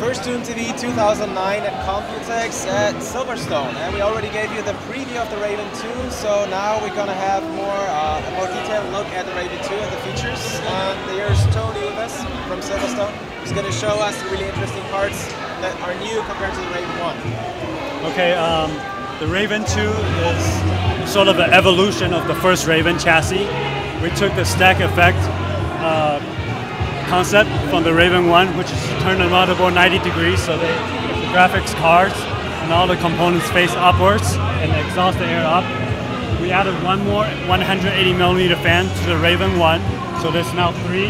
First Tune TV 2009 at Computex at Silverstone, and we already gave you the preview of the Raven 2, so now we're going to have a more detailed look at the Raven 2 and the features. And here's Tony with us from Silverstone. He's going to show us the really interesting parts that are new compared to the Raven 1. Okay, the Raven 2 is sort of an evolution of the first Raven chassis. We took the stack effect concept from the Raven 1, which is turn the motherboard 90 degrees so the graphics cards and all the components face upwards and exhaust the air up. We added one more 180mm fan to the Raven 1, so there's now 3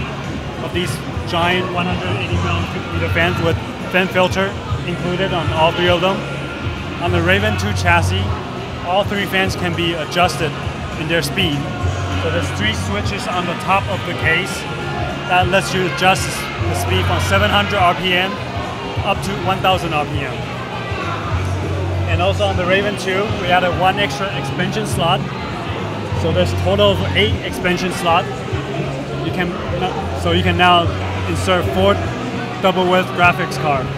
of these giant 180mm fans with fan filter included on all 3 of them. On the Raven 2 chassis, all 3 fans can be adjusted in their speed. So there's 3 switches on the top of the case that lets you adjust the speed from 700 RPM up to 1000 RPM. And also on the Raven 2, we added 1 extra expansion slot. So there's a total of 8 expansion slots. You can now insert 4 double width graphics cards.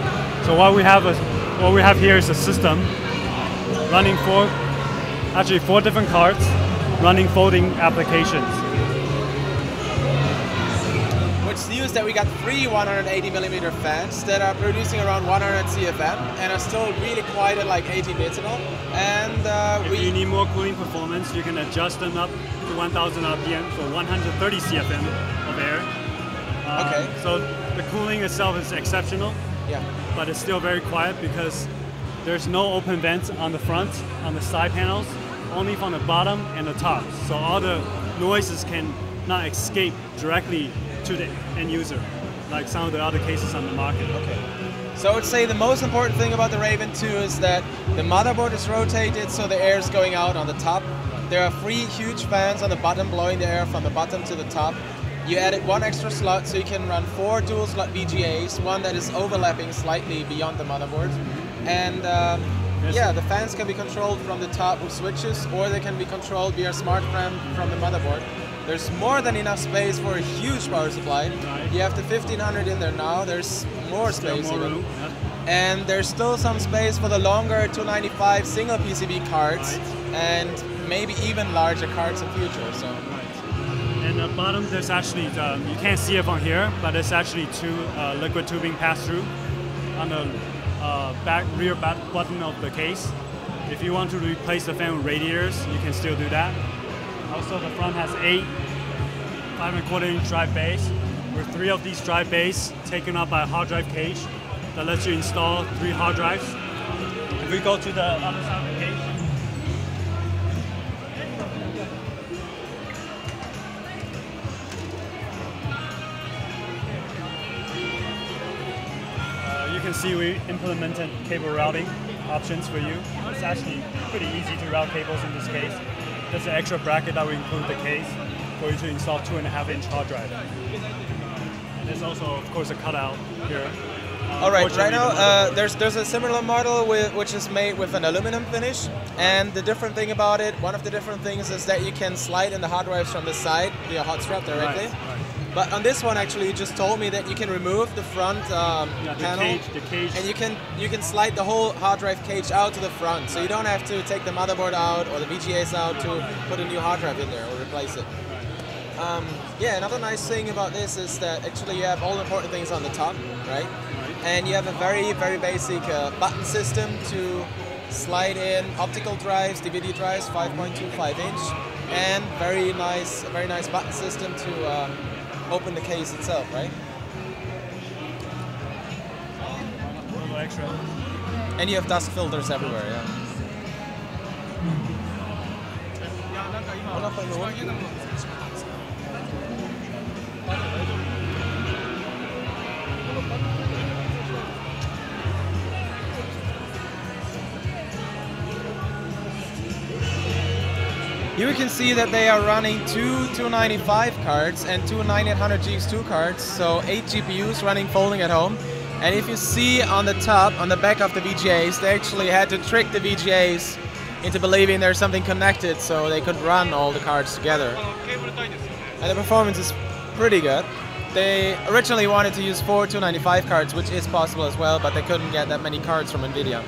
So what we have here is a system running 4 different cards running folding applications. What's new is that we got 3 180mm fans that are producing around 100 CFM and are still really quiet at like 80 decibel. And if you need more cooling performance, you can adjust them up to 1000 RPM for 130 CFM of air. Okay. So the cooling itself is exceptional, yeah, but it's still very quiet because there's no open vents on the front, on the side panels, only from the bottom and the top. So all the noises can not escape directly to the end user, like some of the other cases on the market. Okay. So I would say the most important thing about the Raven 2 is that the motherboard is rotated so the air is going out on the top. There are 3 huge fans on the bottom blowing the air from the bottom to the top. You added 1 extra slot so you can run 4 dual slot VGAs, one that is overlapping slightly beyond the motherboard. And yeah, the fans can be controlled from the top with switches, or they can be controlled via smart fan from the motherboard. There's more than enough space for a huge power supply. Right. You have the 1500 in there now, there's more space more even. room. Yep. And there's still some space for the longer 295 single PCB cards, right, and maybe even larger cards in future. So. Right. And at the bottom there's actually, you can't see it from here, but there's actually 2 liquid tubing pass-through on the rear back button of the case. If you want to replace the fan with radiators, you can still do that. Also, the front has 8 5¼ drive bays, with 3 of these drive bays taken up by a hard drive cage that lets you install 3 hard drives. If we go to the other side of the cage, you can see we implemented cable routing options for you. It's actually pretty easy to route cables in this case. There's an extra bracket that will include the case for you to install 2.5-inch hard drive. And there's also, of course, a cutout here. All right, right now there's a similar model which is made with an aluminum finish, and the different thing about it, one of the different things is that you can slide in the hard drives from the side via hot strap directly. Right, right. But on this one, actually, you just told me that you can remove the front panel, the cage, and you can slide the whole hard drive cage out to the front, so you don't have to take the motherboard out or the VGAs out to put a new hard drive in there or replace it. Yeah, another nice thing about this is that actually you have all the important things on the top, right? And you have a very, very basic button system to slide in optical drives, DVD drives, 5.25-inch, and very nice button system to open the case itself, right? A little extra. And you have dust filters everywhere, yeah. You can see that they are running 2 295 cards and 2 9800 GX2 cards, so 8 GPUs running folding at home. And if you see on the top, on the back of the VGAs, they actually had to trick the VGAs into believing there's something connected so they could run all the cards together. And the performance is pretty good. They originally wanted to use 4 295 cards, which is possible as well, but they couldn't get that many cards from NVIDIA.